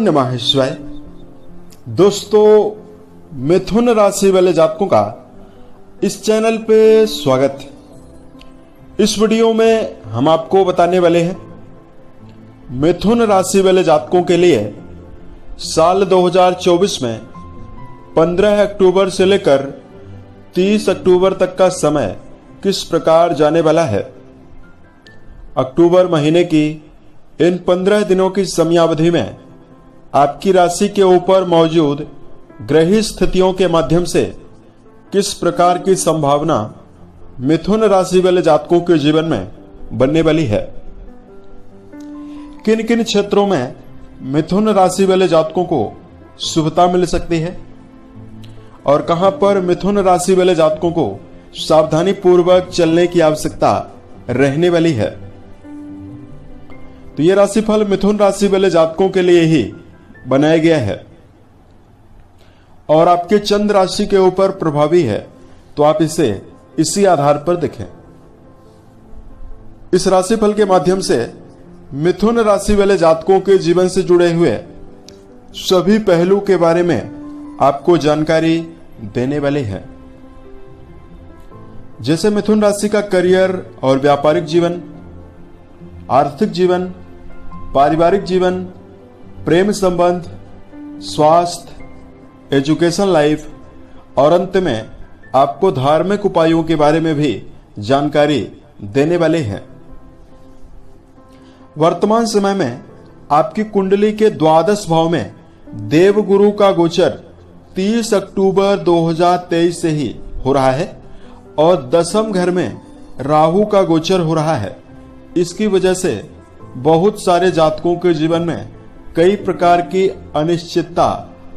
नमः शिवाय। दोस्तों, मिथुन राशि वाले जातकों का इस चैनल पे स्वागत है। इस वीडियो में हम आपको बताने वाले हैं मिथुन राशि वाले जातकों के लिए साल 2024 में 15 अक्टूबर से लेकर 30 अक्टूबर तक का समय किस प्रकार जाने वाला है। अक्टूबर महीने की इन 15 दिनों की समयावधि में आपकी राशि के ऊपर मौजूद ग्रही स्थितियों के माध्यम से किस प्रकार की संभावना मिथुन राशि वाले जातकों के जीवन में बनने वाली है। किन किन क्षेत्रों में मिथुन राशि वाले जातकों को शुभता मिल सकती है और कहां पर मिथुन राशि वाले जातकों को सावधानी पूर्वक चलने की आवश्यकता रहने वाली है। तो यह राशिफल मिथुन राशि वाले जातकों के लिए ही बनाया गया है और आपके चंद्र राशि के ऊपर प्रभावी है, तो आप इसे इसी आधार पर देखें। इस राशिफल के माध्यम से मिथुन राशि वाले जातकों के जीवन से जुड़े हुए सभी पहलू के बारे में आपको जानकारी देने वाले हैं, जैसे मिथुन राशि का करियर और व्यापारिक जीवन, आर्थिक जीवन, पारिवारिक जीवन, प्रेम संबंध, स्वास्थ्य, एजुकेशन लाइफ और अंत में आपको धार्मिक उपायों के बारे में भी जानकारी देने वाले हैं। वर्तमान समय में आपकी कुंडली के द्वादश भाव में देवगुरु का गोचर 30 अक्टूबर 2023 से ही हो रहा है और दशम घर में राहु का गोचर हो रहा है। इसकी वजह से बहुत सारे जातकों के जीवन में कई प्रकार की अनिश्चितता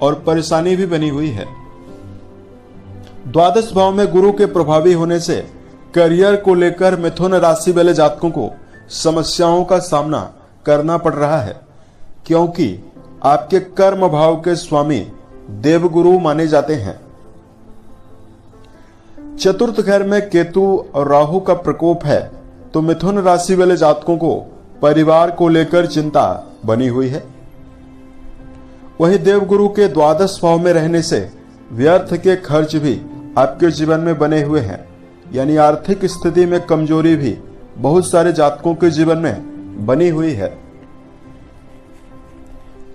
और परेशानी भी बनी हुई है। द्वादश भाव में गुरु के प्रभावी होने से करियर को लेकर मिथुन राशि वाले जातकों को समस्याओं का सामना करना पड़ रहा है, क्योंकि आपके कर्म भाव के स्वामी देवगुरु माने जाते हैं। चतुर्थ घर में केतु और राहु का प्रकोप है, तो मिथुन राशि वाले जातकों को परिवार को लेकर चिंता बनी हुई है। वहीं देवगुरु के द्वादश भाव में रहने से व्यर्थ के खर्च भी आपके जीवन में बने हुए हैं, यानी आर्थिक स्थिति में कमजोरी भी बहुत सारे जातकों के जीवन में बनी हुई है।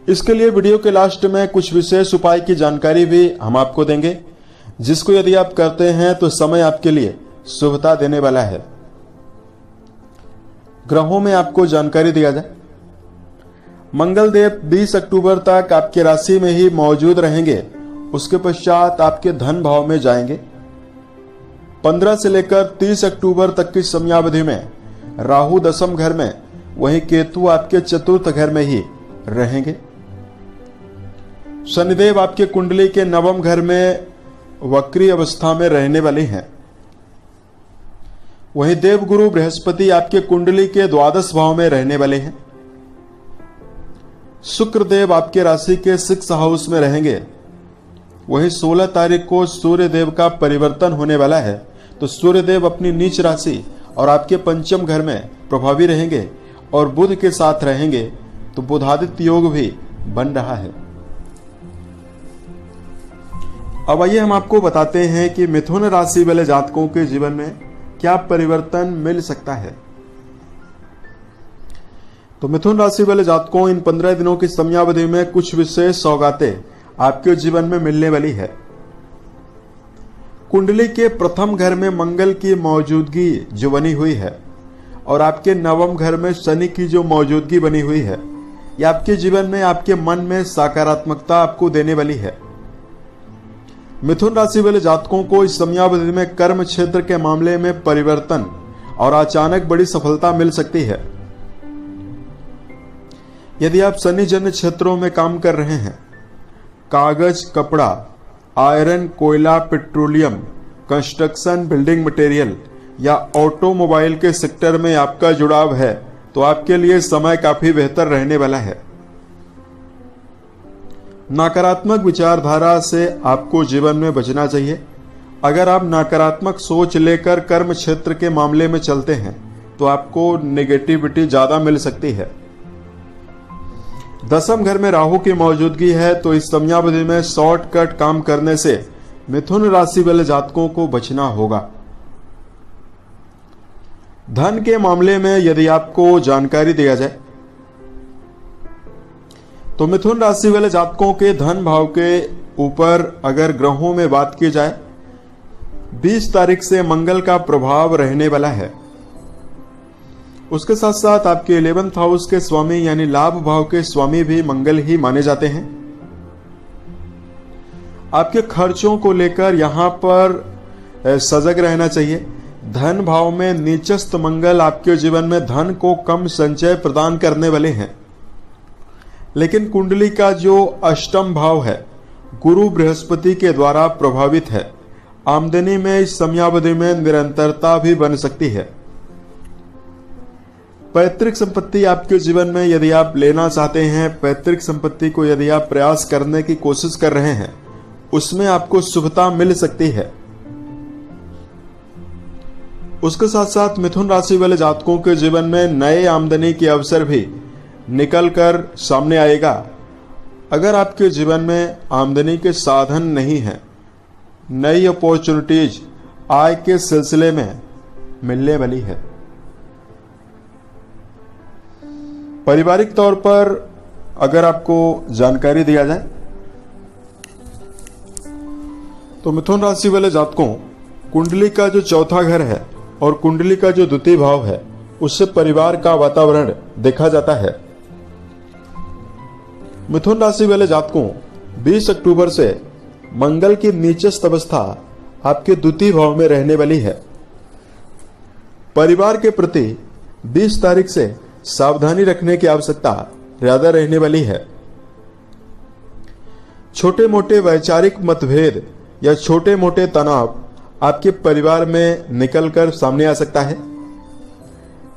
इसके लिए वीडियो के लास्ट में कुछ विशेष उपाय की जानकारी भी हम आपको देंगे, जिसको यदि आप करते हैं तो समय आपके लिए शुभता देने वाला है। ग्रहों में आपको जानकारी दिया जाए, मंगल देव 20 अक्टूबर तक आपके राशि में ही मौजूद रहेंगे। उसके पश्चात आपके धन भाव में जाएंगे। 15 से लेकर 30 अक्टूबर तक की समयावधि में राहु दशम घर में, वहीं केतु आपके चतुर्थ घर में ही रहेंगे। शनिदेव आपके कुंडली के नवम घर में वक्री अवस्था में रहने वाले हैं। वहीं देवगुरु बृहस्पति आपके कुंडली के द्वादश भाव में रहने वाले हैं। शुक्रदेव आपके राशि के 6 हाउस में रहेंगे। वहीं 16 तारीख को सूर्यदेव का परिवर्तन होने वाला है, तो सूर्यदेव अपनी नीच राशि और आपके पंचम घर में प्रभावी रहेंगे और बुध के साथ रहेंगे, तो बुधादित्य योग भी बन रहा है। अब आइए हम आपको बताते हैं कि मिथुन राशि वाले जातकों के जीवन में क्या परिवर्तन मिल सकता है। तो मिथुन राशि वाले जातकों, इन 15 दिनों की समयावधि में कुछ विशेष सौगातें आपके जीवन में मिलने वाली है। कुंडली के प्रथम घर में मंगल की मौजूदगी जो बनी हुई है और आपके नवम घर में शनि की जो मौजूदगी बनी हुई है, यह आपके जीवन में, आपके मन में सकारात्मकता आपको देने वाली है। मिथुन राशि वाले जातकों को इस समयावधि में कर्म क्षेत्र के मामले में परिवर्तन और अचानक बड़ी सफलता मिल सकती है। यदि आप शनि जन्य क्षेत्रों में काम कर रहे हैं, कागज, कपड़ा, आयरन, कोयला, पेट्रोलियम, कंस्ट्रक्शन, बिल्डिंग मटेरियल या ऑटोमोबाइल के सेक्टर में आपका जुड़ाव है, तो आपके लिए समय काफी बेहतर रहने वाला है। नकारात्मक विचारधारा से आपको जीवन में बचना चाहिए। अगर आप नकारात्मक सोच लेकर कर्म क्षेत्र के मामले में चलते हैं, तो आपको नेगेटिविटी ज्यादा मिल सकती है। दसम घर में राहु की मौजूदगी है, तो इस समयावधि में शॉर्टकट काम करने से मिथुन राशि वाले जातकों को बचना होगा। धन के मामले में यदि आपको जानकारी दिया जाए तो मिथुन राशि वाले जातकों के धन भाव के ऊपर अगर ग्रहों में बात की जाए 20 तारीख से मंगल का प्रभाव रहने वाला है। उसके साथ साथ आपके 11th हाउस के स्वामी यानी लाभ भाव के स्वामी भी मंगल ही माने जाते हैं। आपके खर्चों को लेकर यहां पर सजग रहना चाहिए। धन भाव में नीचस्थ मंगल आपके जीवन में धन को कम संचय प्रदान करने वाले हैं, लेकिन कुंडली का जो अष्टम भाव है गुरु बृहस्पति के द्वारा प्रभावित है। आमदनी में इस समयावधि में निरंतरता भी बन सकती है। पैतृक संपत्ति आपके जीवन में यदि आप लेना चाहते हैं, पैतृक संपत्ति को यदि आप प्रयास करने की कोशिश कर रहे हैं, उसमें आपको शुभता मिल सकती है। उसके साथ साथ मिथुन राशि वाले जातकों के जीवन में नए आमदनी के अवसर भी निकल कर सामने आएगा। अगर आपके जीवन में आमदनी के साधन नहीं है, नई अपॉर्चुनिटीज आय के सिलसिले में मिलने वाली है। पारिवारिक तौर पर अगर आपको जानकारी दिया जाए तो मिथुन राशि वाले जातकों कुंडली का जो चौथा घर है और कुंडली का जो द्वितीय भाव है उससे परिवार का वातावरण देखा जाता है। मिथुन राशि वाले जातकों 20 अक्टूबर से मंगल की नीचस्थ अवस्था आपके द्वितीय भाव में रहने वाली है। परिवार के प्रति 20 तारीख से सावधानी रखने की आवश्यकता ज्यादा रहने वाली है। छोटे मोटे वैचारिक मतभेद या छोटे मोटे तनाव आपके परिवार में निकलकर सामने आ सकता है,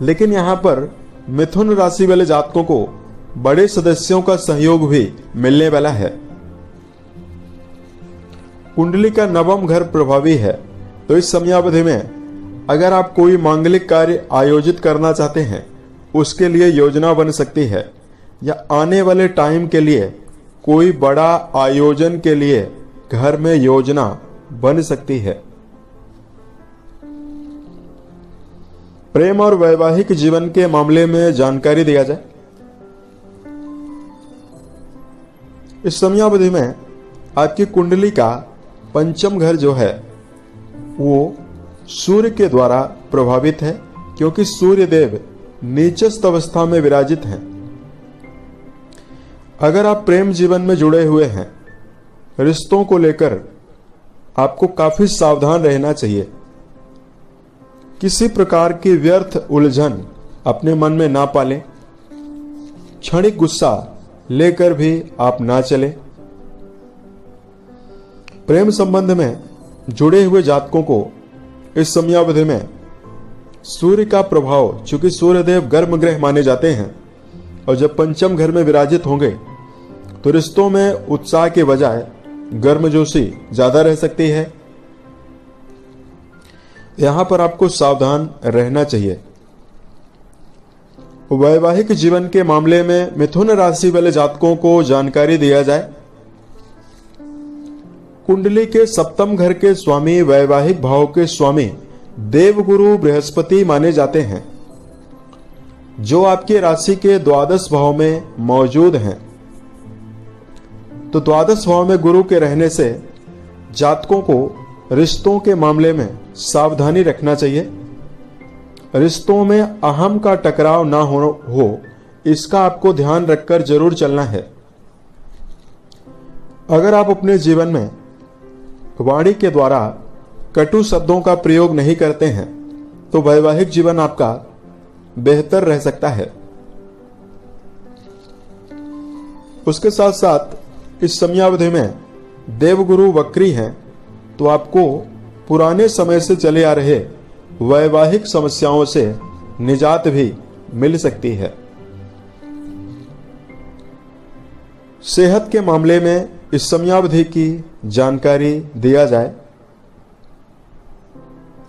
लेकिन यहां पर मिथुन राशि वाले जातकों को बड़े सदस्यों का सहयोग भी मिलने वाला है। कुंडली का नवम घर प्रभावी है, तो इस समयावधि में अगर आप कोई मांगलिक कार्य आयोजित करना चाहते हैं, उसके लिए योजना बन सकती है, या आने वाले टाइम के लिए कोई बड़ा आयोजन के लिए घर में योजना बन सकती है। प्रेम और वैवाहिक जीवन के मामले में जानकारी दिया जाए, इस समयावधि में आपकी कुंडली का पंचम घर जो है वो सूर्य के द्वारा प्रभावित है, क्योंकि सूर्य देव नीचस्थ अवस्था में विराजित हैं। अगर आप प्रेम जीवन में जुड़े हुए हैं, रिश्तों को लेकर आपको काफी सावधान रहना चाहिए। किसी प्रकार की व्यर्थ उलझन अपने मन में ना पालें। क्षणिक गुस्सा लेकर भी आप ना चलें। प्रेम संबंध में जुड़े हुए जातकों को इस समयावधि में सूर्य का प्रभाव, चूंकि सूर्यदेव गर्म ग्रह माने जाते हैं और जब पंचम घर में विराजित होंगे तो रिश्तों में उत्साह के बजाय गर्मजोशी ज्यादा रह सकती है। यहां पर आपको सावधान रहना चाहिए। वैवाहिक जीवन के मामले में मिथुन राशि वाले जातकों को जानकारी दिया जाए, कुंडली के सप्तम घर के स्वामी वैवाहिक भाव के स्वामी देवगुरु बृहस्पति माने जाते हैं, जो आपके राशि के द्वादश भाव में मौजूद हैं। तो द्वादश भाव में गुरु के रहने से जातकों को रिश्तों के मामले में सावधानी रखना चाहिए। रिश्तों में अहम का टकराव ना हो, इसका आपको ध्यान रखकर जरूर चलना है। अगर आप अपने जीवन में वाणी के द्वारा कटु शब्दों का प्रयोग नहीं करते हैं तो वैवाहिक जीवन आपका बेहतर रह सकता है। उसके साथ साथ इस समयावधि में देवगुरु वक्री हैं, तो आपको पुराने समय से चले आ रहे वैवाहिक समस्याओं से निजात भी मिल सकती है। सेहत के मामले में इस समयावधि की जानकारी दिया जाए,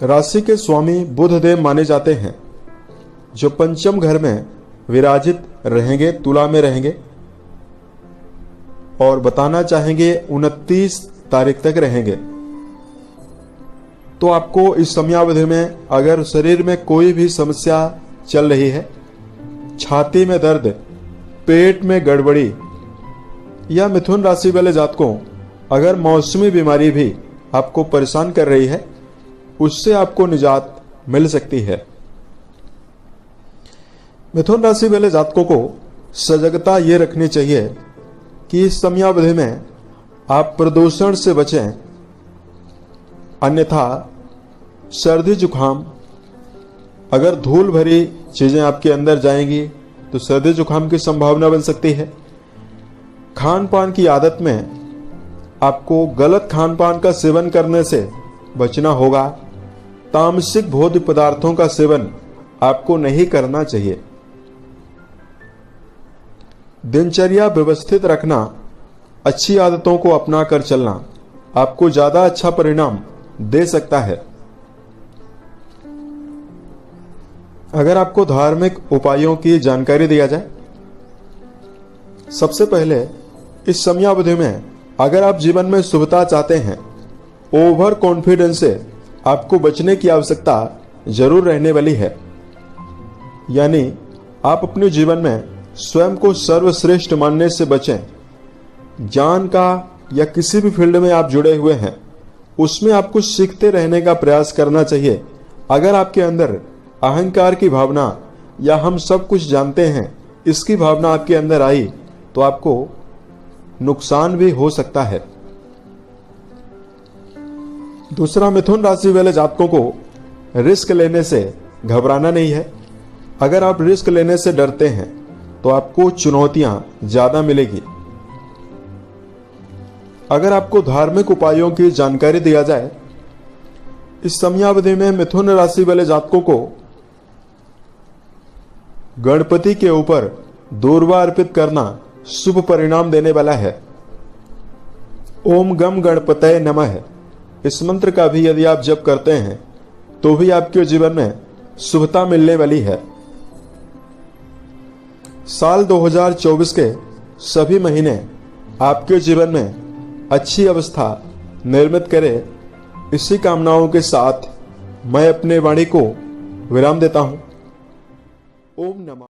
राशि के स्वामी बुधदेव माने जाते हैं, जो पंचम घर में विराजित रहेंगे, तुला में रहेंगे। और बताना चाहेंगे 29 तारीख तक रहेंगे। तो आपको इस समयावधि में अगर शरीर में कोई भी समस्या चल रही है, छाती में दर्द, पेट में गड़बड़ी, या मिथुन राशि वाले जातकों अगर मौसमी बीमारी भी आपको परेशान कर रही है, उससे आपको निजात मिल सकती है। मिथुन राशि वाले जातकों को सजगता ये रखनी चाहिए कि इस समयावधि में आप प्रदूषण से बचें, अन्यथा सर्दी जुकाम, अगर धूल भरी चीजें आपके अंदर जाएंगी तो सर्दी जुकाम की संभावना बन सकती है। खान पान की आदत में आपको गलत खान पान का सेवन करने से बचना होगा। तामसिक भोज्य पदार्थों का सेवन आपको नहीं करना चाहिए। दिनचर्या व्यवस्थित रखना, अच्छी आदतों को अपना कर चलना आपको ज्यादा अच्छा परिणाम दे सकता है। अगर आपको धार्मिक उपायों की जानकारी दिया जाए, सबसे पहले इस समयावधि में अगर आप जीवन में शुभता चाहते हैं, ओवर कॉन्फिडेंस से आपको बचने की आवश्यकता जरूर रहने वाली है। यानी आप अपने जीवन में स्वयं को सर्वश्रेष्ठ मानने से बचें। ज्ञान का या किसी भी फील्ड में आप जुड़े हुए हैं, उसमें आपको सीखते रहने का प्रयास करना चाहिए। अगर आपके अंदर अहंकार की भावना या हम सब कुछ जानते हैं, इसकी भावना आपके अंदर आई तो आपको नुकसान भी हो सकता है। दूसरा, मिथुन राशि वाले जातकों को रिस्क लेने से घबराना नहीं है। अगर आप रिस्क लेने से डरते हैं तो आपको चुनौतियां ज्यादा मिलेगी। अगर आपको धार्मिक उपायों की जानकारी दिया जाए, इस समयावधि में मिथुन राशि वाले जातकों को गणपति के ऊपर दूर्वा अर्पित करना शुभ परिणाम देने वाला है। ओम गम गणपतये नमः इस मंत्र का भी यदि आप जप करते हैं तो भी आपके जीवन में शुभता मिलने वाली है। साल 2024 के सभी महीने आपके जीवन में अच्छी अवस्था निर्मित करे, इसी कामनाओं के साथ मैं अपने वाणी को विराम देता हूं। ओम नमः।